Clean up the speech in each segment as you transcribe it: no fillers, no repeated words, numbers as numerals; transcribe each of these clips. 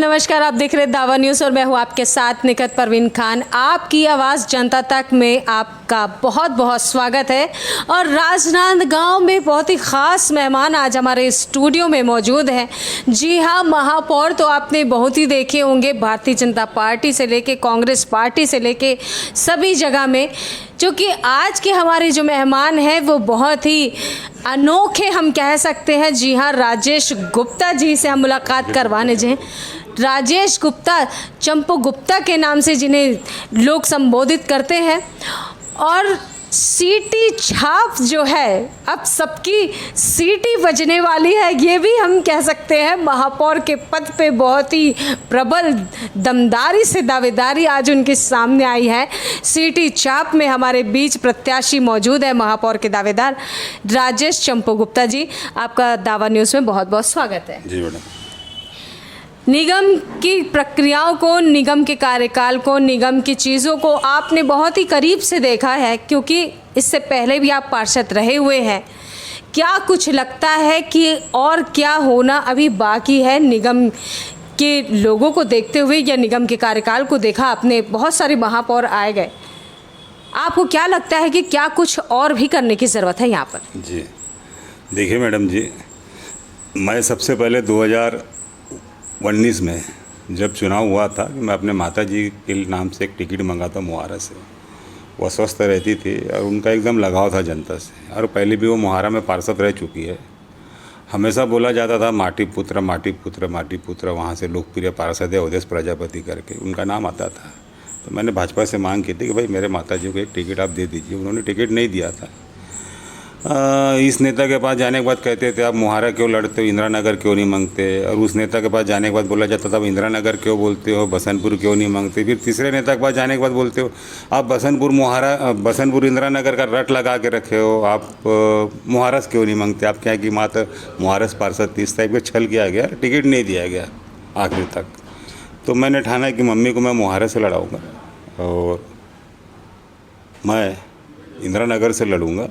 नमस्कार, आप देख रहे दावा न्यूज़ और मैं हूँ आपके साथ निखत परवीन खान। आपकी आवाज़ जनता तक में आपका बहुत बहुत स्वागत है। और राजनांदगांव में बहुत ही ख़ास मेहमान आज हमारे स्टूडियो में मौजूद हैं। जी हाँ, महापौर तो आपने बहुत ही देखे होंगे, भारतीय जनता पार्टी से लेके कांग्रेस पार्टी से लेके सभी जगह में। क्योंकि आज के हमारे जो मेहमान हैं वो बहुत ही अनोखे हम कह सकते हैं। जी हाँ, राजेश गुप्ता जी से हम मुलाकात करवाने जाएं। राजेश गुप्ता, चंपू गुप्ता के नाम से जिन्हें लोग संबोधित करते हैं, और सीटी छाप जो है अब सबकी सीटी बजने वाली है, ये भी हम कह सकते हैं। महापौर के पद पे बहुत ही प्रबल दमदारी से दावेदारी आज उनके सामने आई है। सीटी छाप में हमारे बीच प्रत्याशी मौजूद है, महापौर के दावेदार राजेश चंपू गुप्ता जी। आपका दावा न्यूज़ में बहुत बहुत स्वागत है। जी मैडम। निगम की प्रक्रियाओं को, निगम के कार्यकाल को, निगम की चीज़ों को आपने बहुत ही करीब से देखा है, क्योंकि इससे पहले भी आप पार्षद रहे हुए हैं। क्या कुछ लगता है कि और क्या होना अभी बाकी है निगम के लोगों को देखते हुए, या निगम के कार्यकाल को देखा आपने, बहुत सारे महापौर आए गए, आपको क्या लगता है कि क्या कुछ और भी करने की ज़रूरत है यहाँ पर? जी देखिए मैडम जी, मैं सबसे पहले 2019 में जब चुनाव हुआ था कि मैं अपने माता जी के नाम से एक टिकट मंगाता मुहारा से। वो स्वस्थ रहती थी और उनका एकदम लगाव था जनता से, और पहले भी वो मुहारा में पार्षद रह चुकी है। हमेशा बोला जाता था माटी पुत्र माटी पुत्र माटी पुत्र, वहाँ से लोकप्रिय पार्षद है उदेश प्रजापति करके उनका नाम आता था। तो मैंने भाजपा से मांग की थी कि भाई मेरे माता जी को एक टिकट आप दे दीजिए। उन्होंने टिकट नहीं दिया था। इस नेता के पास जाने के बाद कहते थे आप मुहारा क्यों लड़ते हो, इंदिरा नगर क्यों नहीं मांगते। और उस नेता के पास जाने के बाद बोला जाता था आप इंदिरा नगर क्यों बोलते हो, बसंतपुर क्यों नहीं मांगते। फिर तीसरे नेता के पास जाने के बाद बोलते हो आप बसंतपुर इंदिरा नगर का रट लगा के रखे हो, आप मुहारस क्यों नहीं मांगते। आप क्या कि मात्र मुहारस पार्षद 30 टाइप का छल किया गया, टिकट नहीं दिया गया आखिर तक। तो मैंने ठाना कि मम्मी को मैं मुहारा से लड़ाऊँगा और मैं इंदिरा नगर से लड़ूँगा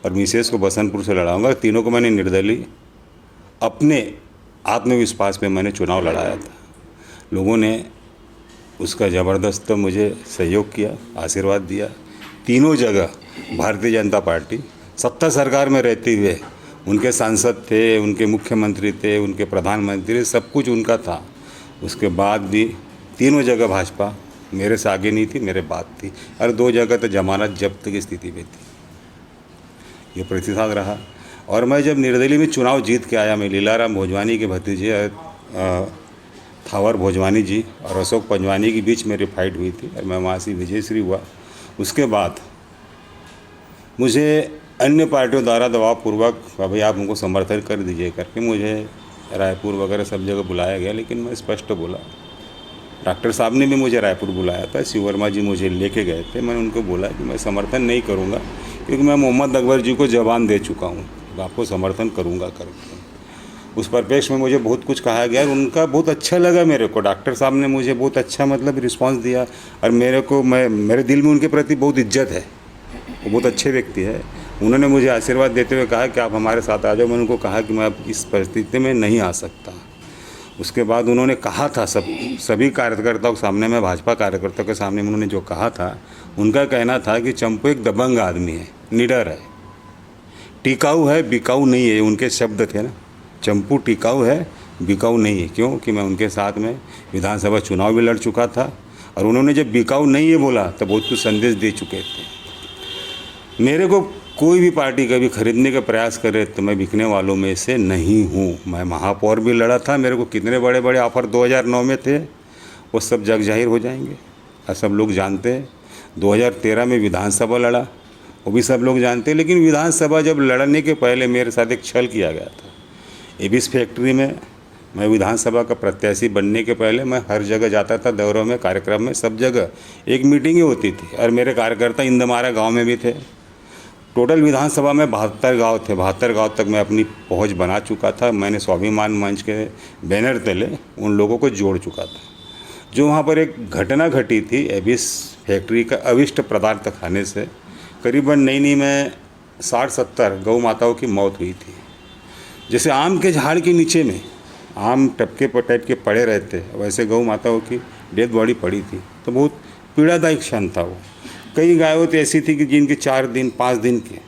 और मिसेस को बसंतपुर से लड़ाऊंगा। तीनों को मैंने निर्दलीय अपने आत्मविश्वास में मैंने चुनाव लड़ाया था। लोगों ने उसका ज़बरदस्त मुझे सहयोग किया, आशीर्वाद दिया। तीनों जगह भारतीय जनता पार्टी सत्ता सरकार में रहते हुए उनके सांसद थे, उनके मुख्यमंत्री थे, उनके प्रधानमंत्री, सब कुछ उनका था। उसके बाद भी तीनों जगह भाजपा मेरे से आगे नहीं थी, मेरे बाद थी। और 2 जगह तो जमानत जब्त की स्थिति में थी। ये प्रतिसाद रहा। और मैं जब निर्दलीय में चुनाव जीत के आया, मैं लीलाराम भोजवानी के भतीजे थावर भोजवानी जी और अशोक पंजवानी के बीच मेरी फाइट हुई थी और मैं वहाँ से विजयश्री हुआ। उसके बाद मुझे अन्य पार्टियों द्वारा दबावपूर्वक भाई आप उनको समर्थन कर दीजिए करके मुझे रायपुर वगैरह सब जगह बुलाया गया। लेकिन मैं स्पष्ट बोला, डॉक्टर साहब ने भी मुझे रायपुर बुलाया था, शिव वर्मा जी मुझे लेके गए थे। मैंने उनको बोला कि मैं समर्थन नहीं करूँगा, क्योंकि मैं मोहम्मद अकबर जी को जवान दे चुका हूँ, आपको समर्थन करूँगा करके। उस परिप्रेक्ष्य में मुझे बहुत कुछ कहा गया और उनका बहुत अच्छा लगा मेरे को। डॉक्टर साहब ने मुझे बहुत अच्छा रिस्पांस दिया और मेरे दिल में उनके प्रति बहुत इज्जत है। वो बहुत अच्छे व्यक्ति है। उन्होंने मुझे आशीर्वाद देते हुए कहा कि आप हमारे साथ आ जाओ। मैंने उनको कहा कि मैं अब इस परिस्थिति में नहीं आ सकता। उसके बाद उन्होंने कहा था सभी कार्यकर्ताओं के सामने, मैं भाजपा कार्यकर्ताओं के सामने उन्होंने जो कहा था, उनका कहना था कि चंपू एक दबंग आदमी है, निडर है, टिकाऊ है, बिकाऊ नहीं है। उनके शब्द थे ना, चंपू टिकाऊ है, बिकाऊ नहीं है। क्यों कि मैं उनके साथ में विधानसभा चुनाव भी लड़ चुका था और उन्होंने जब बिकाऊ नहीं है बोला तो बहुत कुछ संदेश दे चुके थे। मेरे को कोई भी पार्टी कभी खरीदने का प्रयास करे तो मैं बिकने वालों में से नहीं हूँ। मैं महापौर भी लड़ा था, मेरे को कितने बड़े बड़े ऑफर 2009 में थे, वो सब जग जाहिर हो जाएंगे और सब लोग जानते हैं। 2013 में विधानसभा लड़ा, वो भी सब लोग जानते हैं। लेकिन विधानसभा जब लड़ने के पहले मेरे साथ एक छल किया गया था। एबिस फैक्ट्री में मैं विधानसभा का प्रत्याशी बनने के पहले मैं हर जगह जाता था, दौरों में, कार्यक्रम में, सब जगह एक मीटिंग होती थी और मेरे कार्यकर्ता इंदमारा गाँव में भी थे। टोटल विधानसभा में 72 गाँव थे। 72 गाँव तक मैं अपनी पहुंच बना चुका था। मैंने स्वाभिमान मंच के बैनर तले उन लोगों को जोड़ चुका था। जो वहाँ पर एक घटना घटी थी, एबिस फैक्ट्री का अविष्ट पदार्थ खाने से करीबन नई में 60-70 गौ माताओं की मौत हुई थी। जैसे आम के झाड़ के नीचे में आम टपके पर टाइप के पड़े रहते, वैसे गौ माताओं की डेड बॉडी पड़ी थी। तो बहुत पीड़ादायक क्षण था वो। कई गायों तो ऐसी थी कि जिनके 4 दिन 5 दिन के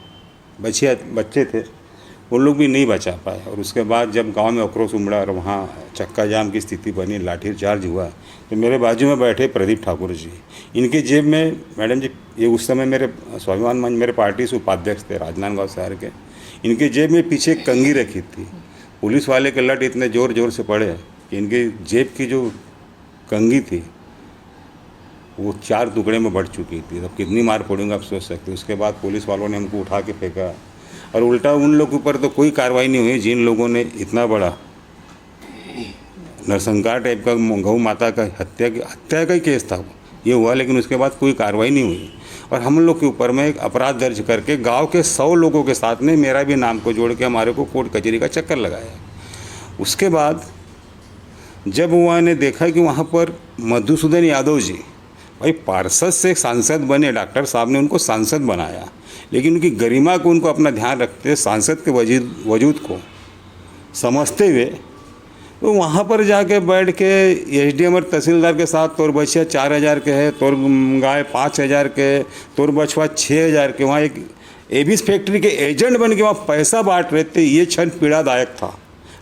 बच्चे थे, वो लोग भी नहीं बचा पाए। और उसके बाद जब गांव में आक्रोश उमड़ा और वहाँ चक्का जाम की स्थिति बनी, लाठी चार्ज हुआ, तो मेरे बाजू में बैठे प्रदीप ठाकुर जी, इनके जेब में मैडम जी, ये उस समय मेरे स्वाभिमान मंच मेरे पार्टी से उपाध्यक्ष थे राजनांदगांव शहर के, इनके जेब में पीछे कंघी रखी थी। पुलिस वाले के लट इतने ज़ोर ज़ोर से पड़े कि इनके जेब की जो कंघी थी वो 4 टुकड़े में बढ़ चुकी थी। तब कितनी मार पड़ूंगा आप सोच सकते। उसके बाद पुलिस वालों ने हमको उठा के फेंका और उल्टा उन लोगों के ऊपर तो कोई कार्रवाई नहीं हुई जिन लोगों ने इतना बड़ा नरसंहार टाइप का गौ माता का हत्या का ही केस था वो, ये हुआ। लेकिन उसके बाद कोई कार्रवाई नहीं हुई और हम लोग के ऊपर में एक अपराध दर्ज करके गांव के 100 लोगों के साथ में मेरा भी नाम को जोड़ के हमारे को कोर्ट कचहरी का चक्कर लगाया। उसके बाद जब वहाँ ने देखा कि वहाँ पर मधुसूदन यादव जी, भाई पार्षद से सांसद बने, डॉक्टर साहब ने उनको सांसद बनाया, लेकिन उनकी गरिमा को उनको अपना ध्यान रखते, सांसद के वजूद को समझते हुए तो वहाँ पर जाके बैठ के एसडीएम और तहसीलदार के साथ तोर बछिया 4000 के है, तोर गाय 5000 के, तोर बछवा 6000 के, वहाँ एक एबिस फैक्ट्री के एजेंट बन के वहाँ पैसा बांट रहे थे। ये क्षण पीड़ादायक था।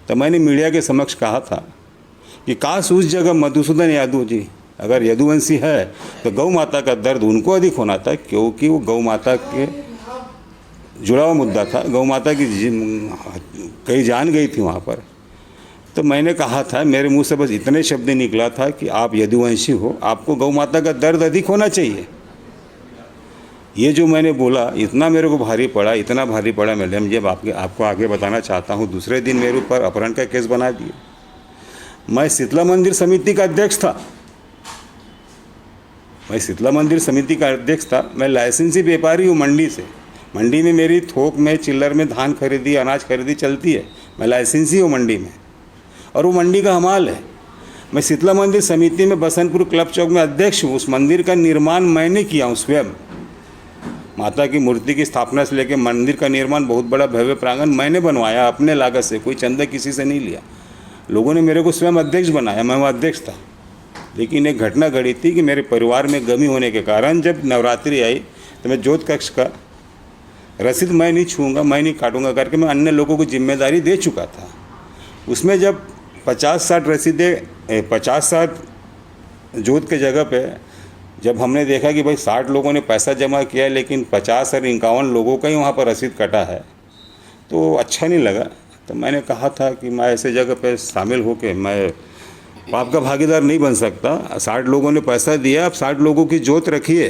तो मैंने मीडिया के समक्ष कहा था कि काश उस जगह मधुसूदन यादव जी अगर यदुवंशी है तो गौ माता का दर्द उनको अधिक होना था, क्योंकि वो गौ माता के जुड़ा हुआ मुद्दा था। गौ माता की कई जान गई थी वहाँ पर। तो मैंने कहा था, मेरे मुंह से बस इतने शब्द निकला था कि आप यदुवंशी हो, आपको गौ माता का दर्द अधिक होना चाहिए। ये जो मैंने बोला इतना मेरे को भारी पड़ा, इतना भारी पड़ा मैडम जी, आपको आगे बताना चाहता हूँ। दूसरे दिन मेरे ऊपर अपहरण का केस बना दिया। मैं शीतला मंदिर समिति का अध्यक्ष था। मैं लाइसेंसी व्यापारी हूँ मंडी से। मंडी में मेरी थोक में चिल्लर में धान खरीदी, अनाज खरीदी चलती है। मैं लाइसेंसी हूँ मंडी में और वो मंडी का हमाल है। मैं शीतला मंदिर समिति में बसंतपुर क्लब चौक में अध्यक्ष हूँ। उस मंदिर का निर्माण मैंने किया हूँ स्वयं। माता की मूर्ति की स्थापना से लेकर मंदिर का निर्माण, बहुत बड़ा भव्य प्रांगण मैंने बनवाया अपने लागत से, कोई चंदा किसी से नहीं लिया। लोगों ने मेरे को स्वयं अध्यक्ष बनाया, मैं वहाँ अध्यक्ष था। लेकिन एक घटना घड़ी थी कि मेरे परिवार में गमी होने के कारण जब नवरात्रि आई तो मैं ज्योत कक्ष का रसीद मैं नहीं छूँगा, मैं नहीं काटूंगा करके मैं अन्य लोगों को जिम्मेदारी दे चुका था। उसमें जब 50-60 रसीदें 50-60 जोत के जगह पे जब हमने देखा कि भाई 60 लोगों ने पैसा जमा किया लेकिन 50 और 51 लोगों का ही वहाँ पर रसीद कटा है, तो अच्छा नहीं लगा। तो मैंने कहा था कि मैं ऐसे जगह पे शामिल होकर मैं पाप का भागीदार नहीं बन सकता। 60 लोगों ने पैसा दिया, अब 60 लोगों की जोत रखिए,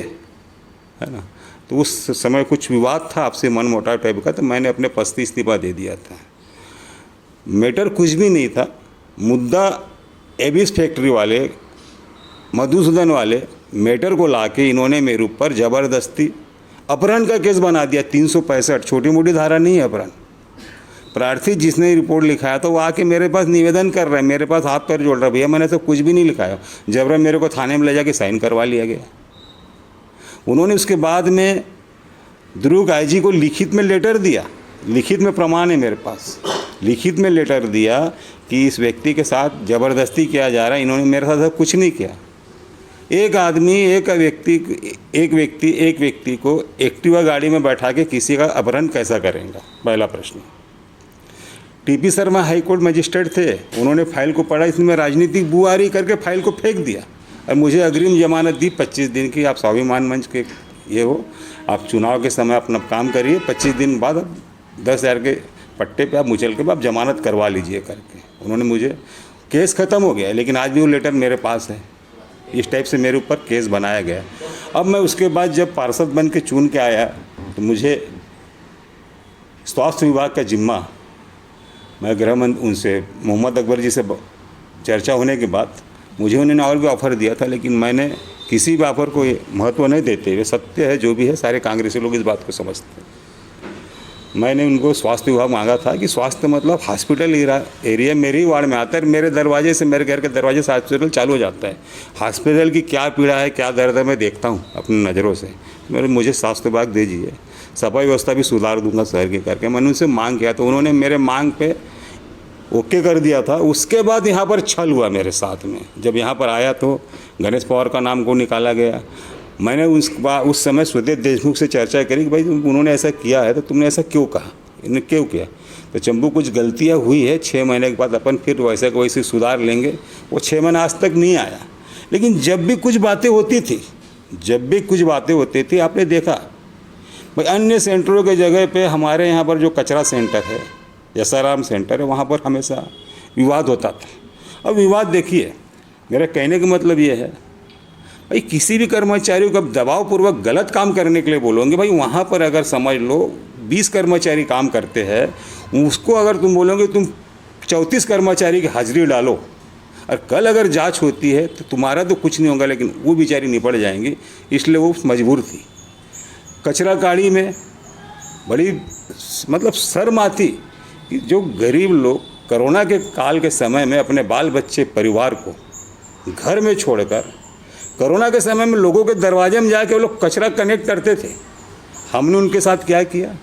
है ना। तो उस समय कुछ विवाद था आपसे, मन मोटाव टाइप का, तो मैंने अपने पद से इस्तीफा दे दिया था। मैटर कुछ भी नहीं था। मुद्दा एबिस फैक्ट्री वाले मधुसूदन वाले मैटर को लाके इन्होंने मेरे ऊपर ज़बरदस्ती अपहरण का केस बना दिया। 365, छोटी मोटी धारा नहीं है अपहरण। प्रार्थी जिसने रिपोर्ट लिखाया तो वो आके मेरे पास निवेदन कर रहा है, मेरे पास हाथ पैर जोड़ रहा है, भैया मैंने तो कुछ भी नहीं लिखाया। जबरन मेरे को थाने में ले जाके साइन करवा लिया गया। उन्होंने उसके बाद में दुर्ग आईजी को लिखित में लेटर दिया, लिखित में प्रमाण है मेरे पास, लिखित में लेटर दिया कि इस व्यक्ति के साथ ज़बरदस्ती किया जा रहा है। इन्होंने मेरे साथ कुछ नहीं किया। एक आदमी एक व्यक्ति को एक्टिवा गाड़ी में बैठा के किसी का अपहरण कैसा करेगा, पहला प्रश्न। TP Sharma high court magistrate थे, उन्होंने फाइल को पढ़ा, इसमें राजनीतिक बुआरी करके फाइल को फेंक दिया और मुझे अग्रिम जमानत दी 25 दिन की। आप स्वाभिमान मंच के ये हो, आप चुनाव के समय अपना काम करिए, 25 दिन बाद 10,000 के पट्टे पे आप मुचल के आप जमानत करवा लीजिए करके उन्होंने मुझे, केस ख़त्म हो गया। लेकिन आज भी वो लेटर मेरे पास है। इस टाइप से मेरे ऊपर केस बनाया गया। अब मैं उसके बाद जब पार्षद बन के चुन के आया तो मुझे स्वास्थ्य विभाग का जिम्मा, मैं गृह मंत्री उनसे मोहम्मद अकबर जी से चर्चा होने के बाद मुझे उन्होंने और भी ऑफ़र दिया था, लेकिन मैंने किसी भी ऑफ़र को महत्व नहीं देते हुए, सत्य है जो भी है, सारे कांग्रेसी लोग इस बात को समझते हैं, मैंने उनको स्वास्थ्य विभाग मांगा था कि स्वास्थ्य मतलब हॉस्पिटल एरिया मेरे ही वार्ड में आता है। मेरे दरवाजे से, मेरे घर के दरवाजे से हॉस्पिटल चालू हो जाता है। हॉस्पिटल की क्या पीड़ा है, क्या दर्द है, मैं देखता हूँ अपनी नज़रों से। मुझे स्वास्थ्य विभाग दीजिए, सफाई व्यवस्था भी सुधार दूंगा शहर की करके मैंने उनसे मांग किया। तो उन्होंने मेरे मांग पे ओके कर दिया था। उसके बाद यहाँ पर छल हुआ मेरे साथ में। जब यहाँ पर आया तो गणेश पवार का नाम को निकाला गया। मैंने उस समय सुदेश देशमुख से चर्चा करी कि भाई उन्होंने ऐसा किया है तो तुमने ऐसा क्यों कहा, इन्होंने क्यों किया। तो चंपू कुछ गलतियाँ हुई है, 6 महीने के बाद अपन फिर वैसे को वैसे सुधार लेंगे। वो 6 महीना आज तक नहीं आया। लेकिन जब भी कुछ बातें होती थी आपने देखा भाई अन्य सेंटरों के जगह पे हमारे यहाँ पर जो कचरा सेंटर है, यसाराम सेंटर है, वहाँ पर हमेशा विवाद होता था। अब विवाद देखिए, मेरा कहने का मतलब ये है भाई किसी भी कर्मचारी को अब दबावपूर्वक गलत काम करने के लिए बोलोगे, भाई वहाँ पर अगर समझ लो 20 कर्मचारी काम करते हैं, उसको अगर तुम बोलोगे तुम 34 कर्मचारी की हाजिरी डालो और कल अगर जांच होती है तो तुम्हारा तो कुछ नहीं होगा, लेकिन वो बेचारी निपट जाएंगी। इसलिए वो मजबूर थी। कचरा गाड़ी में बड़ी मतलब शर्म आती कि जो गरीब लोग कोरोना के काल के समय में अपने बाल बच्चे परिवार को घर में छोड़कर कोरोना के समय में लोगों के दरवाजे में जाके वो लोग कचरा कनेक्ट करते थे। हमने उनके साथ क्या किया,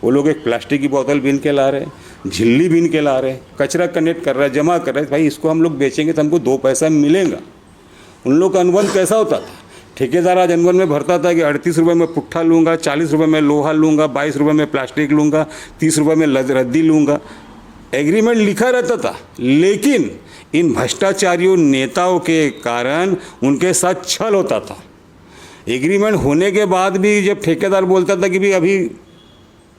वो लोग एक प्लास्टिक की बोतल बीन के ला रहे, झिल्ली बीन के ला रहे, कचरा कनेक्ट कर रहे, जमा कर रहे, भाई इसको हम लोग बेचेंगे तो हमको 2 पैसा मिलेगा। उन लोग का अनुबंध कैसा होता था, ठेकेदार आज अनुबंध में भरता था कि 38 रुपये में पुट्ठा लूँगा, 40 रुपये में लोहा लूँगा, 22 रुपये में प्लास्टिक लूँगा, 30 रुपये में रद्दी लूँगा। एग्रीमेंट लिखा रहता था, लेकिन इन भ्रष्टाचारियों नेताओं के कारण उनके साथ छल होता था। एग्रीमेंट होने के बाद भी जब ठेकेदार बोलता था कि भाई अभी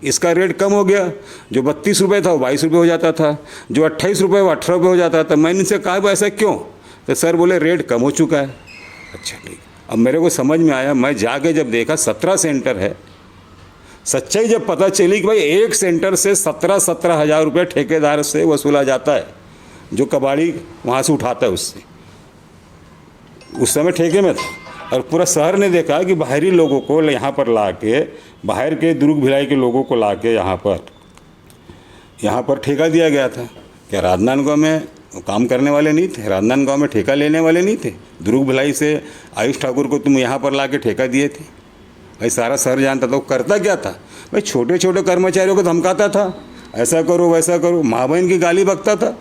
इसका रेट कम हो गया, जो 32 रुपये था वो 22 रुपये हो जाता था, जो 28 रुपये वो 18 रुपये हो जाता था। मैंने इनसे कहा ऐसा क्यों, तो सर बोले रेट कम हो चुका है। अच्छा ठीक। अब मेरे को समझ में आया, मैं जाके जब देखा 17 सेंटर है, सच्चाई जब पता चली कि भाई एक सेंटर से 17 हज़ार रुपये ठेकेदार से वसूला जाता है, जो कबाड़ी वहाँ से उठाता है उससे। उस समय ठेके में था और पूरा शहर ने देखा कि बाहरी लोगों को यहाँ पर ला के, बाहर के दुर्ग भिलाई के लोगों को ला के यहाँ पर ठेका दिया गया था। क्या राजनांदगांव में काम करने वाले नहीं थे, राजनांदगांव में ठेका लेने वाले नहीं थे? दुर्ग भिलाई से आयुष ठाकुर को तुम यहाँ पर ला के ठेका दिए थे। भाई सारा शहर जानता था। वो करता क्या था भाई, छोटे छोटे कर्मचारियों को धमकाता था, ऐसा करो वैसा करो, माँ बहन की गाली बकता था।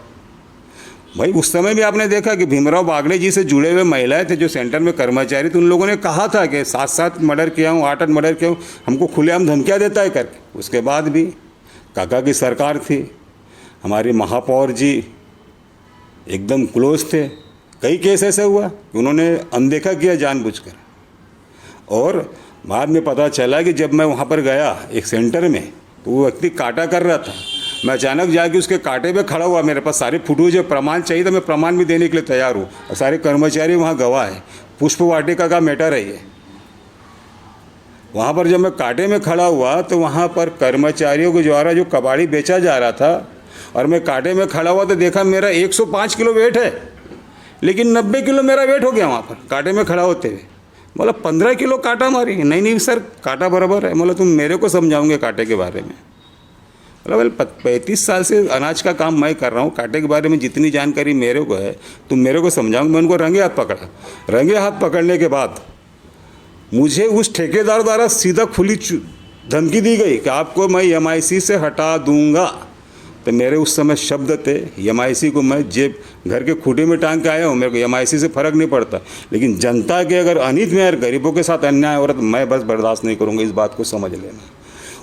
भाई उस समय भी आपने देखा कि भीमराव बागड़े जी से जुड़े हुए महिलाएं थे जो सेंटर में कर्मचारी थे, उन लोगों ने कहा था कि 7 मर्डर किया हूँ, 8 मर्डर किया हूँ, हमको खुलेआम धमकियाँ देता है करके। उसके बाद भी काका की सरकार थी, हमारी महापौर जी एकदम क्लोज थे। कई केस ऐसे हुआ कि उन्होंने अनदेखा किया जानबूझकर। और बाद में पता चला कि जब मैं वहाँ पर गया एक सेंटर में, तो वो व्यक्ति काटा कर रहा था। मैं अचानक जाके उसके कांटे पे खड़ा हुआ, मेरे पास सारे फुटेज जो प्रमाण चाहिए था, मैं प्रमाण भी देने के लिए तैयार हूँ, और सारे कर्मचारी वहाँ गवाह है। पुष्प वाटिका का मैटर है ये। वहाँ पर जब मैं कांटे में खड़ा हुआ तो वहाँ पर कर्मचारियों के द्वारा जो कबाड़ी बेचा जा रहा था, और मैं कांटे में खड़ा हुआ तो देखा मेरा 105 किलो वेट है, लेकिन 90 किलो मेरा वेट हो गया वहाँ पर कांटे में खड़ा होते हुए। बोला 15 किलो कांटा मारी। नहीं सर, कांटा बराबर है। बोला तुम मेरे को समझाओगे कांटे के बारे में? बोला 35 साल से अनाज का काम मैं कर रहा हूँ, कांटे के बारे में जितनी जानकारी मेरे को है तुम मेरे को समझाओगे। मैं उनको रंगे हाथ पकड़ा। रंगे हाथ पकड़ने के बाद मुझे उस ठेकेदार द्वारा सीधा खुली धमकी दी गई कि आपको मैं MIC से हटा दूंगा। तो मेरे उस समय शब्द थे, MIC को मैं जेब घर के खूटे में टांग के आया हूँ, मेरे को MIC से फ़र्क नहीं पड़ता, लेकिन जनता के अगर अनित में और गरीबों के साथ अन्याय हो रहा तो मैं बस बर्दाश्त नहीं करूँगा। इस बात को समझ लेना।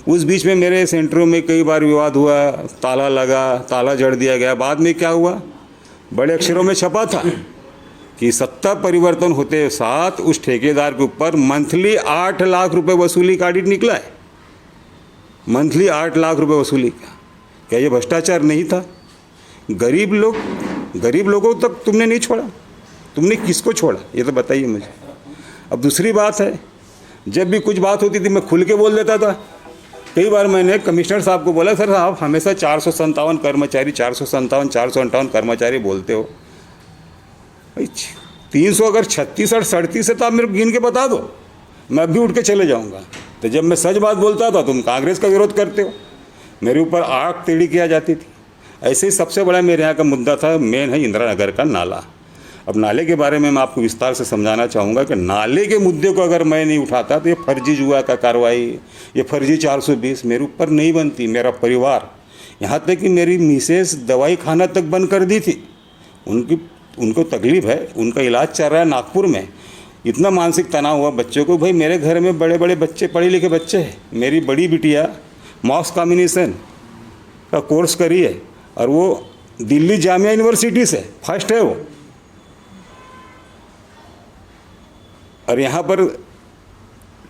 उस बीच में मेरे सेंटरों में कई बार विवाद हुआ, ताला लगा, ताला जड़ दिया गया। बाद में क्या हुआ, बड़े अक्षरों में छपा था कि सत्ता परिवर्तन होते साथ उस ठेकेदार के ऊपर मंथली 8 लाख रुपए वसूली का ऑडिट निकला है। मंथली 8 लाख रुपए वसूली का। क्या ये भ्रष्टाचार नहीं था? गरीब लोगों तक तुमने नहीं छोड़ा, तुमने किसको छोड़ा ये तो बताइए मुझे। अब दूसरी बात है, जब भी कुछ बात होती थी मैं खुल के बोल देता था। कई बार मैंने कमिश्नर साहब को बोला, सर आप हमेशा 457 कर्मचारी 457 कर्मचारी बोलते हो, भाई 300 अगर 36 और 37 है तो आप मेरे को गिन के बता दो, मैं अभी उठ के चले जाऊंगा। तो जब मैं सच बात बोलता था तुम कांग्रेस का विरोध करते हो, मेरे ऊपर आग टेढ़ी किया जाती थी। ऐसे ही सबसे बड़ा मेरे यहाँ का मुद्दा था, मेन है इंदिरा नगर का नाला। अब नाले के बारे में मैं आपको विस्तार से समझाना चाहूँगा कि नाले के मुद्दे को अगर मैं नहीं उठाता तो ये फर्जी जुआ का कार्रवाई, ये फर्जी 420 मेरे ऊपर नहीं बनती। मेरा परिवार यहाँ तक कि मेरी मिसेस दवाई खाना तक बंद कर दी थी। उनको तकलीफ़ है, उनका इलाज चल रहा है नागपुर में। इतना मानसिक तनाव हुआ बच्चों को। भाई मेरे घर में बड़े बड़े बच्चे, पढ़े लिखे बच्चे हैं। मेरी बड़ी बिटिया मास कम्युनिकेशन का कोर्स करी है और वो दिल्ली जामिया यूनिवर्सिटी से फर्स्ट है वो। और यहाँ पर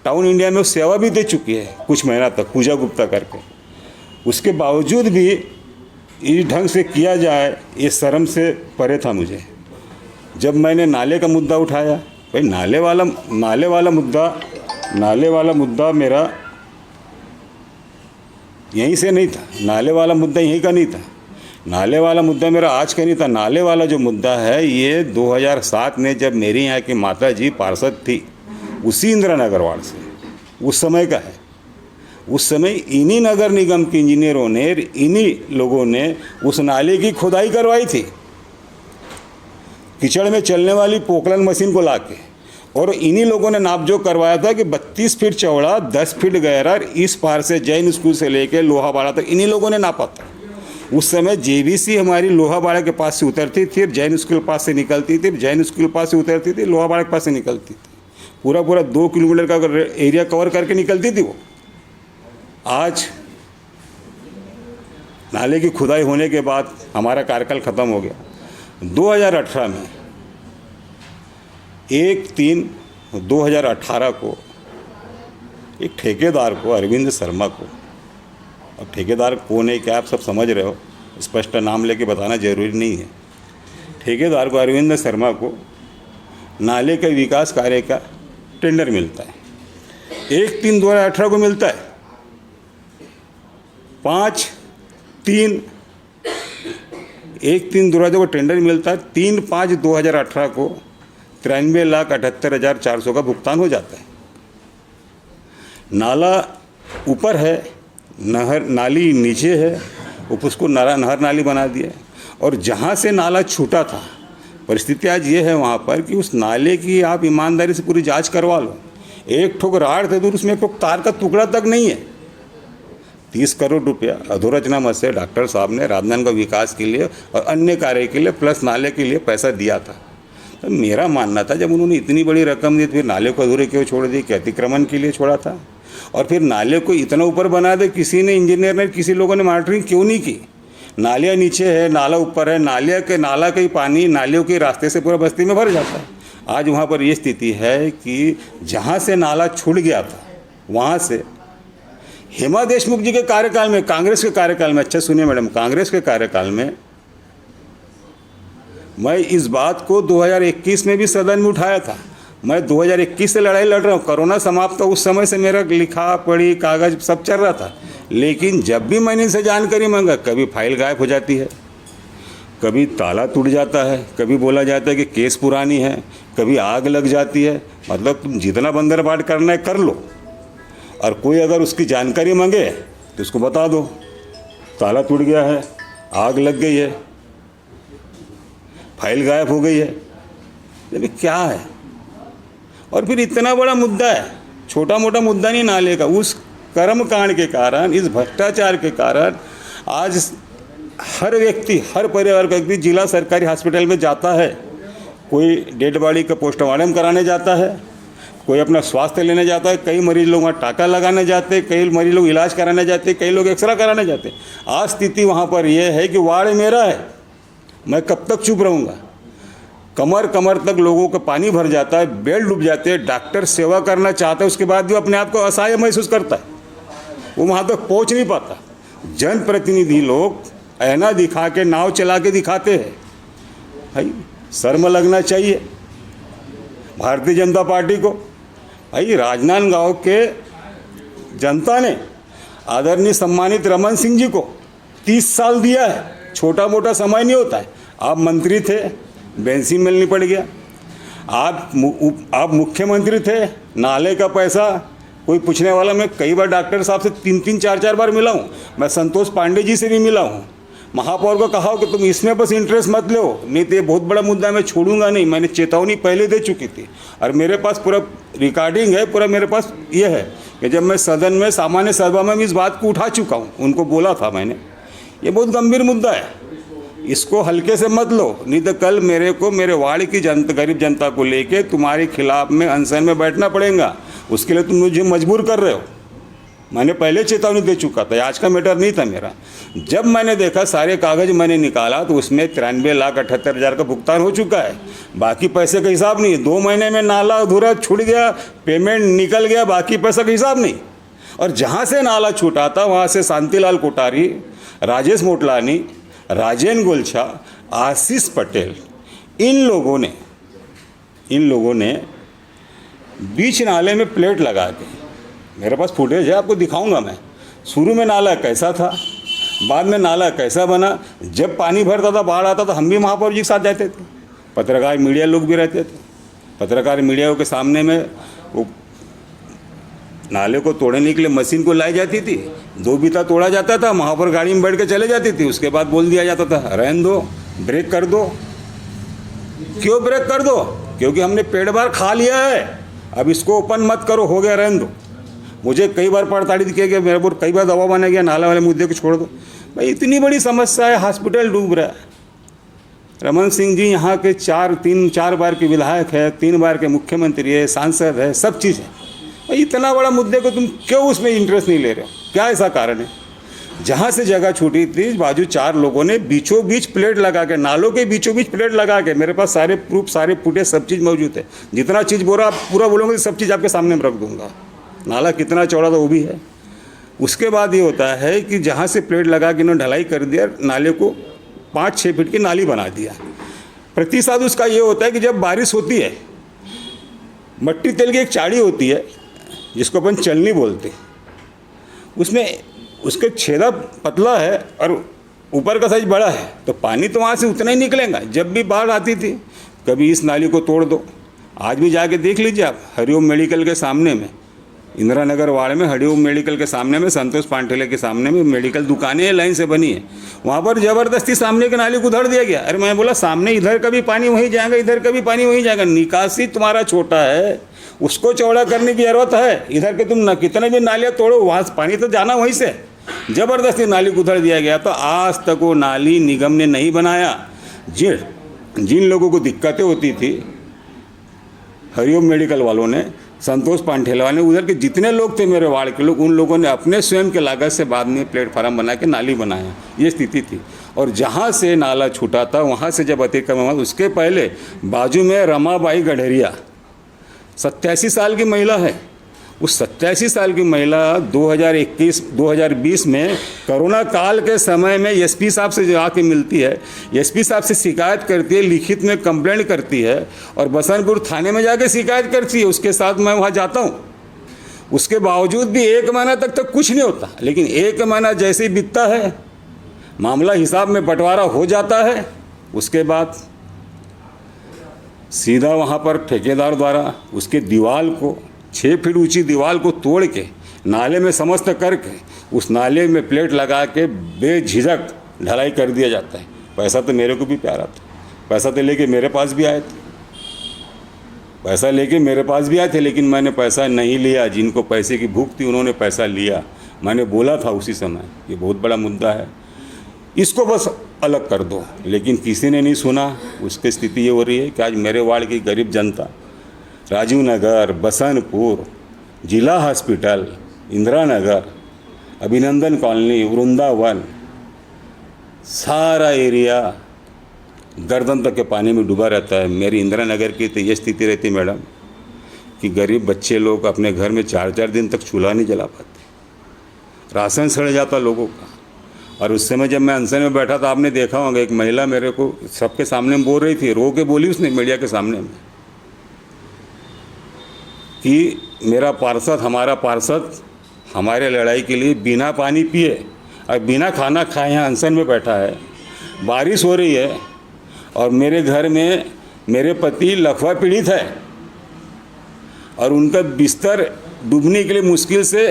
टाउन इंडिया में वो सेवा भी दे चुकी है कुछ महीना तक, पूजा गुप्ता करके। उसके बावजूद भी इस ढंग से किया जाए, ये शर्म से परे था मुझे। जब मैंने नाले का मुद्दा उठाया, भाई नाले वाला मुद्दा मेरा यहीं से नहीं था। नाले वाला मुद्दा यहीं का नहीं था। नाले वाला मुद्दा मेरा आज का नहीं था। नाले वाला जो मुद्दा है ये 2007 में जब मेरी यहाँ की माता जी पार्षद थी, उसी इंदिरा नगर वार्ड से, उस समय का है। उस समय इन्हीं नगर निगम के इंजीनियरों ने, इन्हीं लोगों ने उस नाले की खुदाई करवाई थी, कीचड़ में चलने वाली पोकलन मशीन को लाके। और इन्हीं लोगों ने नापजोक करवाया था कि 32 फीट चौड़ा, 10 फीट गहरा, इस पार से जैन स्कूल से लेके लोहाबाड़ा तक इन्हीं लोगों ने नापा था। उस समय जेबीसी हमारी लोहाबाड़ा के पास से उतरती थी, जैन स्कूल के पास से निकलती थी, जैन स्कूल के पास से उतरती थी, लोहाबाड़ा के पास से निकलती थी। पूरा 2 किलोमीटर का एरिया कवर करके निकलती थी वो। आज नाले की खुदाई होने के बाद हमारा कार्यकाल ख़त्म हो गया। 2018 में 1/3/2018 को एक ठेकेदार को, अरविंद शर्मा को, अब ठेकेदार कौन है क्या आप सब समझ रहे हो, स्पष्ट नाम लेके बताना जरूरी नहीं है। ठेकेदार को, अरविंद शर्मा को नाले के विकास कार्य का टेंडर मिलता है। 1/3/2018 को मिलता है। 1/3/2018 को टेंडर मिलता है। 3/5/2018 को 93,78,400 का भुगतान हो जाता है। नाला ऊपर है, नाली नीचे है, उसको नहर नाली बना दिया। और जहाँ से नाला छूटा था, परिस्थिति आज ये है वहाँ पर कि उस नाले की आप ईमानदारी से पूरी जांच करवा लो। एक ठोक राड़ थे दूर, उसमें एक ठोक तार का टुकड़ा तक नहीं है। 30 करोड़ रुपया अधोरचना मद से डॉक्टर साहब ने राजनांदगांव विकास के लिए और अन्य कार्य के लिए प्लस नाले के लिए पैसा दिया था। तो मेरा मानना था जब उन्होंने इतनी बड़ी रकम दी, फिर नाले को अधूरे क्यों छोड़ दी, कि अतिक्रमण के लिए छोड़ा था? और फिर नाले को इतना ऊपर बना दे, किसी ने, इंजीनियर ने, किसी लोगों ने मॉनिटरिंग क्यों नहीं की? नालियाँ नीचे है, नाला ऊपर है, नाला का ही पानी नालियों के रास्ते से पूरा बस्ती में भर जाता है। आज वहाँ पर ये स्थिति है कि जहाँ से नाला छूट गया था, वहाँ से हेमा देशमुख जी के कार्यकाल में, कांग्रेस के कार्यकाल में, अच्छा सुनिए मैडम, कांग्रेस के कार्यकाल में मैं इस बात को 2021 में भी सदन में उठाया था। मैं 2021 से लड़ाई लड़ रहा हूँ। कोरोना समाप्त, तो उस समय से मेरा लिखा पढ़ी कागज सब चल रहा था। लेकिन जब भी मैंने इनसे जानकारी मांगा, कभी फाइल गायब हो जाती है, कभी ताला टूट जाता है, कभी बोला जाता है कि केस पुरानी है, कभी आग लग जाती है। मतलब तुम जितना बंदरबाट करना है कर लो, और कोई अगर उसकी जानकारी मांगे तो उसको बता दो, ताला टूट गया है, आग लग गई है, फाइल गायब हो गई है। लेकिन क्या है? और फिर इतना बड़ा मुद्दा है, छोटा मोटा मुद्दा नहीं नाले का। उस कर्मकांड के कारण, इस भ्रष्टाचार के कारण आज हर व्यक्ति, हर परिवार का व्यक्ति जिला सरकारी हॉस्पिटल में जाता है। कोई डेड बॉडी का पोस्टमार्टम कराने जाता है, कोई अपना स्वास्थ्य लेने जाता है, कई मरीज लोग वहाँ टाका लगाने जाते हैं, कई मरीज लोग इलाज कराने जाते हैं, कई लोग एक्सरे कराने जाते हैं। आज स्थिति वहाँ पर यह है कि वार्ड मेरा है, मैं कब तक चुप रहूँगा? कमर तक लोगों का पानी भर जाता है, बेड डूब जाते हैं, डॉक्टर सेवा करना चाहता है, उसके बाद भी अपने आप को असहाय महसूस करता है, वो वहाँ तक पहुँच नहीं पाता। जनप्रतिनिधि लोग ऐना दिखा के, नाव चला के दिखाते हैं। भाई शर्म लगना चाहिए भारतीय जनता पार्टी को। भाई राजनांदगांव के जनता ने आदरणीय सम्मानित रमन सिंह जी को 30 साल दिया है, छोटा मोटा समय नहीं होता है। आप मंत्री थे, बेंसी मिलनी पड़ गया। आप मुख्यमंत्री थे, नाले का पैसा कोई पूछने वाला। मैं कई बार डॉक्टर साहब से 3-3, 4-4 बार मिला हूँ। मैं संतोष पांडे जी से भी मिला हूँ। महापौर को कहा कि तुम इसमें बस इंटरेस्ट मत लो, नहीं तो ये बहुत बड़ा मुद्दा, मैं छोड़ूंगा नहीं। मैंने चेतावनी पहले दे चुकी थी और मेरे पास पूरा रिकॉर्डिंग है, पूरा मेरे पास ये है कि जब मैं सदन में सामान्य सभा में इस बात को उठा चुका हूँ। उनको बोला था मैंने ये बहुत गंभीर मुद्दा है, इसको हल्के से मत लो, नहीं तो कल मेरे को मेरे वार्ड की जनता, गरीब जनता को लेके तुम्हारे खिलाफ में अनशन में बैठना पड़ेगा। उसके लिए तुम मुझे मजबूर कर रहे हो। मैंने पहले चेतावनी दे चुका था, आज का मैटर नहीं था मेरा। जब मैंने देखा सारे कागज़ मैंने निकाला तो उसमें 93,78,000 का भुगतान हो चुका है, बाकी पैसे का हिसाब नहीं है। 2 महीने में नाला अधूरा छूट गया, पेमेंट निकल गया, बाकी पैसा का हिसाब नहीं। और जहाँ से नाला छूटा था वहाँ से शांतिलाल कोठारी, राजेश मोटलानी, राजेंद्र गोलछा, आशीष पटेल, इन लोगों ने बीच नाले में प्लेट लगा के, मेरे पास फुटेज है, आपको दिखाऊंगा मैं, शुरू में नाला कैसा था, बाद में नाला कैसा बना। जब पानी भरता था, बाढ़ आता था, हम भी महापौर जी के साथ जाते थे, पत्रकार मीडिया लोग भी रहते थे। पत्रकार मीडिया के सामने में वो नाले को तोड़ने के लिए मशीन को लाई जाती थी, 2 बीता तोड़ा जाता था, महापौर गाड़ी में बैठ के चले जाती थी। उसके बाद बोल दिया जाता था रहने दो, ब्रेक कर दो। क्यों ब्रेक कर दो? क्योंकि हमने पेड़ बार खा लिया है, अब इसको ओपन मत करो, हो गया, रहने दो। मुझे कई बार पड़ताड़ित किया गया, मेरे पर कई बार दबाव बना गया, नाला वाले मुद्दे को छोड़ दो। भाई इतनी बड़ी समस्या है, हॉस्पिटल डूब रहा है। रमन सिंह जी यहाँ के 4 बार के विधायक है, 3 बार के मुख्यमंत्री है, सांसद है, सब चीज़ है। भाई इतना बड़ा मुद्दे को तुम क्यों उसमें इंटरेस्ट नहीं ले रहे हो? क्या ऐसा कारण है? जहाँ से जगह छूटी थी, बाजू 4 लोगों ने बीचों बीच प्लेट लगा के, नालों के बीचों बीच प्लेट लगा के, मेरे पास सारे प्रूफ, सारे फुटेज, सब चीज़ मौजूद है। जितना चीज़ बोला पूरा बोलोगे, सब चीज़ आपके सामने में रख दूँगा। नाला कितना चौड़ा था वो भी है। उसके बाद ये होता है कि जहाँ से प्लेट लगा के इन्होंने ढलाई कर दिया, नाले को 5-6 फीट की नाली बना दिया। प्रतिसाद उसका ये होता है कि जब बारिश होती है, मट्टी तेल की एक चाड़ी होती है जिसको अपन चलनी बोलते, उसमें उसके छेदा पतला है और ऊपर का साइज बड़ा है, तो पानी तो वहाँ से उतना ही निकलेगा। जब भी बाढ़ आती थी, कभी इस नाली को तोड़ दो। आज भी जाके देख लीजिए आप, हरिओम मेडिकल के सामने में, इंदिरा नगर वार्ड में हरिओम मेडिकल के सामने में, संतोष पांठेले के सामने में मेडिकल दुकानें लाइन से बनी है, वहाँ पर ज़बरदस्ती सामने के नाली को उधड़ दिया गया। अरे मैं बोला सामने इधर का भी पानी वहीं जाएगा, इधर का भी पानी वहीं जाएगा, निकासी तुम्हारा छोटा है, उसको चौड़ा करने की ज़रूरत है। इधर के तुम कितने भी नालियाँ तोड़ो, वहाँ से पानी तो जाना वहीं से। ज़बरदस्ती नाली को उधड़ दिया गया। तो आज तक वो नाली निगम ने नहीं बनाया। जिन लोगों को दिक्कतें होती थी, हरिओम मेडिकल वालों ने, संतोष पांठेला ने, उधर के जितने लोग थे मेरे वार्ड के लोग, उन लोगों ने अपने स्वयं के लागत से बाद में प्लेटफार्म बना के नाली बनाया। ये स्थिति थी। और जहाँ से नाला छूटा था वहाँ से जब अतिक्रमण हुआ, उसके पहले बाजू में रमाबाई गढ़ेरिया 87 साल की महिला है। उस 87 साल की महिला 2020 में कोरोना काल के समय में एसपी साहब से जाके मिलती है, एसपी साहब से शिकायत करती है, लिखित में कंप्लेंट करती है और बसंतपुर थाने में जाके शिकायत करती है। उसके साथ मैं वहाँ जाता हूँ। उसके बावजूद भी 1 महीना तक कुछ नहीं होता। लेकिन 1 महीना जैसे ही बीतता है, मामला हिसाब में बंटवारा हो जाता है, उसके बाद सीधा वहाँ पर ठेकेदार द्वारा उसके दीवार को, 6 फीट ऊंची दीवार को तोड़ के नाले में समस्त करके उस नाले में प्लेट लगा के बेझिझक ढलाई कर दिया जाता है। पैसा तो मेरे को भी प्यारा था, पैसा तो लेके मेरे पास भी आए थे, लेकिन मैंने पैसा नहीं लिया। जिनको पैसे की भूख थी उन्होंने पैसा लिया। मैंने बोला था उसी समय, ये बहुत बड़ा मुद्दा है, इसको बस अलग कर दो, लेकिन किसी ने नहीं सुना। उसकी स्थिति ये हो रही है कि आज मेरे वार्ड की गरीब जनता, राजीव नगर, बसंतपुर, जिला हॉस्पिटल, इंदिरा नगर, अभिनंदन कॉलोनी, वृंदावन, सारा एरिया गर्दन तक के पानी में डूबा रहता है। मेरी इंदिरा नगर की तो ये स्थिति रहती मैडम कि गरीब बच्चे लोग अपने घर में 4-4 दिन तक चूल्हा नहीं जला पाते, राशन सड़ जाता लोगों का। और उस समय जब मैं अनशन में बैठा था, आपने देखा होगा, एक महिला मेरे को सबके सामने में बोल रही थी, रो के बोली उसने मीडिया के सामने में कि मेरा पार्षद, हमारा पार्षद हमारे लड़ाई के लिए बिना पानी पिए और बिना खाना खाए यहाँ अनशन में बैठा है। बारिश हो रही है और मेरे घर में मेरे पति लकवा पीड़ित है और उनका बिस्तर डूबने के लिए मुश्किल से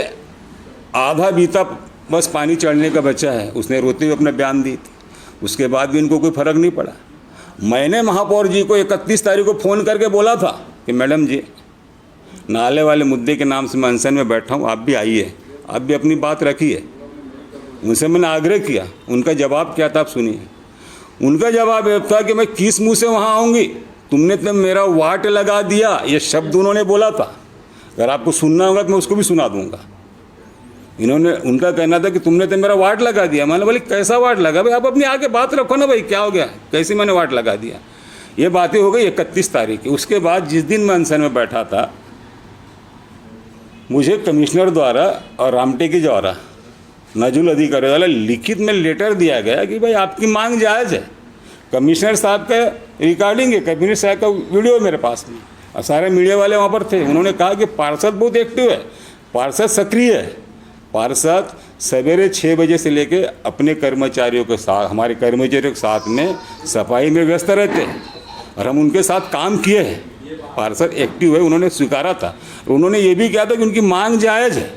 आधा बीता बस पानी चढ़ने का बचा है। उसने रोते हुए अपना बयान दी थी। उसके बाद भी इनको कोई फ़र्क नहीं पड़ा। मैंने महापौर जी को 31 तारीख को फ़ोन करके बोला था कि मैडम जी, नाले वाले मुद्दे के नाम से मैं अनशन में बैठा हूँ, आप भी आइए, आप भी अपनी बात रखिए। उनसे मैंने आग्रह किया, उनका जवाब क्या था आप सुनिए। उनका जवाब यह था कि मैं किस मुंह से वहाँ आऊँगी, तुमने तो मेरा वाट लगा दिया, ये शब्द उन्होंने बोला था। अगर आपको सुनना होगा तो मैं उसको भी सुना दूंगा। उनका कहना था कि तुमने तो मेरा वाट लगा दिया। मैंने बोली कैसा वाट लगा भाई, आप अपनी आके बात रखो ना भाई, क्या हो गया, कैसे मैंने वाट लगा दिया। ये बातें हो गई 31 तारीख की। उसके बाद जिस दिन मैं अनशन में बैठा था, मुझे कमिश्नर द्वारा और रामटेकी द्वारा नजुल अधिकारी द्वारा लिखित में लेटर दिया गया कि भाई आपकी मांग जायज़ है। कमिश्नर साहब का रिकॉर्डिंग है, कमिश्नर साहब का वीडियो मेरे पास में, और सारे मीडिया वाले वहाँ पर थे। उन्होंने कहा कि पार्षद बहुत एक्टिव है, पार्षद सक्रिय है, पार्षद सवेरे 6 बजे से लेके अपने कर्मचारियों के साथ, हमारे कर्मचारियों के साथ में सफाई में व्यस्त रहते हैं, और हम उनके साथ काम किए हैं। पार्षद एक्टिव है, उन्होंने स्वीकारा था। उन्होंने ये भी कहा था कि उनकी मांग जायज़ है।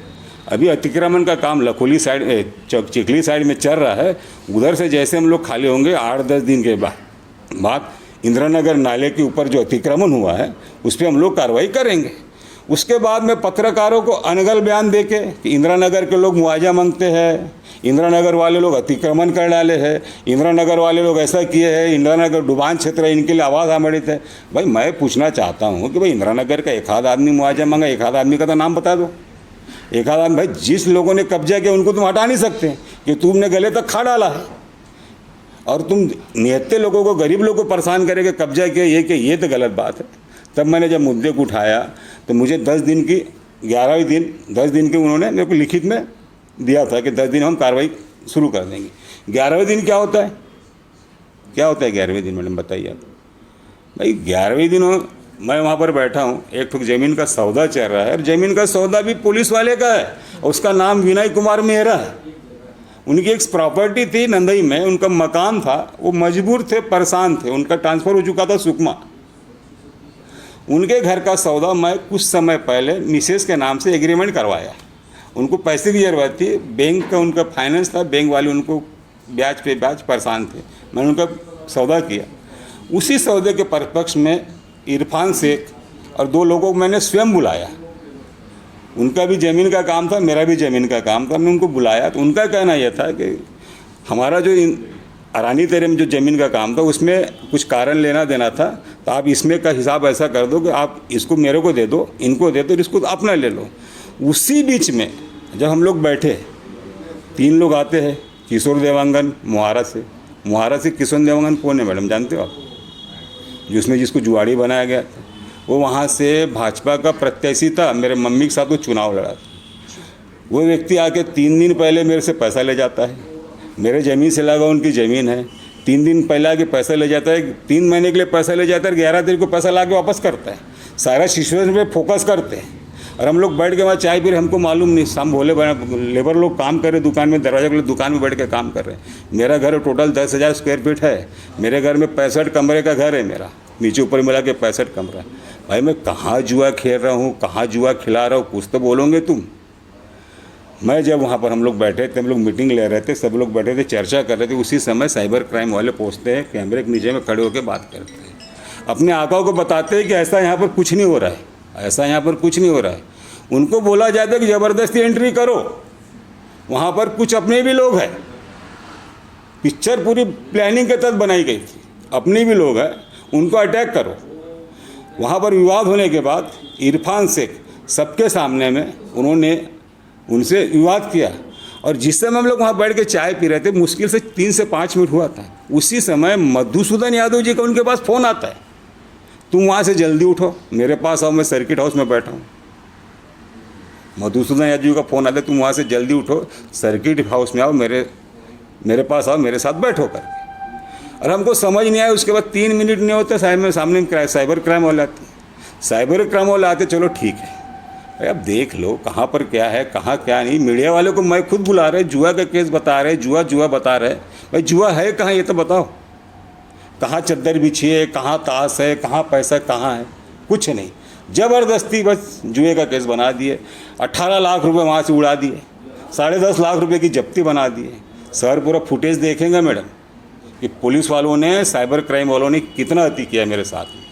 अभी अतिक्रमण का काम लखोली साइड, चिखली साइड में चल रहा है। उधर से जैसे हम लोग खाली होंगे 8-10 दिन के बाद इंदिरानगर नाले के ऊपर जो अतिक्रमण हुआ है उस पर हम लोग कार्रवाई करेंगे। उसके बाद में पत्रकारों को अनगल बयान देके कि इंदिरानगर के लोग मुआवजा मांगते हैं, इंदिरानगर वाले लोग अतिक्रमण कर डाले हैं, इंदिरानगर वाले लोग ऐसा किए हैं, इंदिरानगर डुबान क्षेत्र है, इनके लिए आवाज़ आमंत्रित है। भाई मैं पूछना चाहता हूँ कि भाई इंदिरानगर का एक आध आदमी मुआवजा मांगा, एक आध आदमी का तो नाम बता दो। एक आध आदमी, भाई जिस लोगों ने कब्जा किया उनको तुम हटा नहीं सकते कि तुमने गले तक खा डाला है, और तुम निहत्ते लोगों को, गरीब लोगों को परेशान करके कब्जा किया, ये तो गलत बात है। तब मैंने जब मुद्दे को उठाया तो मुझे 10 दिन की 11वें दिन 10 दिन के उन्होंने मेरे को लिखित में दिया था कि 10 दिन हम कार्रवाई शुरू कर देंगे। 11वें दिन क्या होता है, क्या होता है 11वें दिन मैडम बताइए आप। भाई 11वें दिन मैं वहाँ पर बैठा हूँ, एक ठो ज़मीन का सौदा चल रहा है, और ज़मीन का सौदा भी पुलिस वाले का है, उसका नाम विनय कुमार मेहरा है। उनकी एक प्रॉपर्टी थी नंदई में, उनका मकान था, वो मजबूर थे, परेशान थे, उनका ट्रांसफ़र हो चुका था सुकमा। उनके घर का सौदा मैं कुछ समय पहले मिसेस के नाम से एग्रीमेंट करवाया। उनको पैसे की ज़रूरत थी, बैंक का उनका फाइनेंस था, बैंक वाले उनको ब्याज पे ब्याज परेशान थे, मैंने उनका सौदा किया। उसी सौदे के परिपक्ष में इरफान शेख और 2 लोगों को मैंने स्वयं बुलाया। उनका भी ज़मीन का काम था, मेरा भी ज़मीन का काम था, मैं उनको बुलाया। तो उनका कहना यह था कि हमारा जो अरानी तेरे में जो ज़मीन का काम था उसमें कुछ कारण लेना देना था, तो आप इसमें का हिसाब ऐसा कर दो कि आप इसको मेरे को दे दो, इनको दे दो, इसको अपना ले लो। उसी बीच में जब हम लोग बैठे, 3 लोग आते हैं, किशोर देवांगन मुहारा से किशोर देवांगन कौन है मैडम जानते हो आप, जिसमें जिसको जुआड़ी बनाया गया था, वो वहाँ से भाजपा का प्रत्याशी था, मेरे मम्मी के साथ वो चुनाव लड़ा था। वो व्यक्ति आके 3 दिन पहले मेरे से पैसा ले जाता है, मेरे ज़मीन से लगा उनकी ज़मीन है, 3 दिन पहले आके पैसा ले जाता है, 3 महीने के लिए पैसा ले जाता है, 11 तारीख को पैसा ला के वापस करता है। सारा सिचुएशन पे फोकस करते हैं, और हम लोग बैठ के वहाँ चाय पी रहे, हमको मालूम नहीं, हम भोले लेबर लोग काम कर रहे, दुकान में दरवाजा खोले, दुकान में बैठ के काम कर रहे हैं। मेरा घर टोटल 10,000 स्क्वायर फीट है, मेरे घर में 65 कमरे का घर है, मेरा नीचे ऊपर मिला के 65 कमरा। भाई मैं कहाँ जुआ खेल रहा हूँ, कहाँ जुआ खिला रहा हूँ, कुछ तो बोलोगे तुम। मैं जब वहाँ पर हम लोग बैठे थे, हम लोग मीटिंग ले रहे थे, सब लोग बैठे थे, चर्चा कर रहे थे, उसी समय साइबर क्राइम वाले पहुँचते हैं, कैमरे के नीचे में खड़े होकर बात करते हैं, अपने आकाओं को बताते हैं कि ऐसा यहाँ पर कुछ नहीं हो रहा है, ऐसा यहाँ पर कुछ नहीं हो रहा है। उनको बोला जाता है कि ज़बरदस्ती एंट्री करो, वहाँ पर कुछ अपने भी लोग हैं, पिक्चर पूरी प्लानिंग के तहत बनाई गई थी, अपने भी लोग हैं, उनको अटैक करो। वहाँ पर विवाद होने के बाद इरफान शेख सबके सामने में उन्होंने उनसे विवाद किया, और जिस समय हम लोग वहाँ बैठ के चाय पी रहे थे, मुश्किल से 3 से 5 मिनट हुआ था, उसी समय मधुसूदन यादव जी का उनके पास फ़ोन आता है, तुम वहाँ से जल्दी उठो, मेरे पास आओ, मैं सर्किट हाउस में बैठा हूँ। मधुसूदन यादव जी का फ़ोन आता है, तुम वहाँ से जल्दी उठो, सर्किट हाउस में आओ, मेरे पास आओ, मेरे साथ बैठो करके। और हमको समझ नहीं आया, उसके बाद 3 मिनट नहीं होते सामने साइबर क्राइम वाले आते, साइबर क्राइम वाले आते, चलो ठीक है अब देख लो कहाँ पर क्या है, कहाँ क्या नहीं। मीडिया वालों को मैं खुद बुला रहे, जुआ का केस बता रहे, जुआ बता रहे। भाई जुआ है कहाँ, ये तो बताओ, कहाँ चद्दर बिछी है, कहाँ ताश है, कहाँ पैसा कहाँ है, कुछ नहीं। ज़बरदस्ती बस जुए का केस बना दिए, 18 लाख रुपए वहाँ से उड़ा दिए, 10.5 लाख रुपए की जब्ती बना दिए। सर पूरा फुटेज देखेंगे मैडम कि पुलिस वालों ने, साइबर क्राइम वालों ने कितना अति किया मेरे साथ में।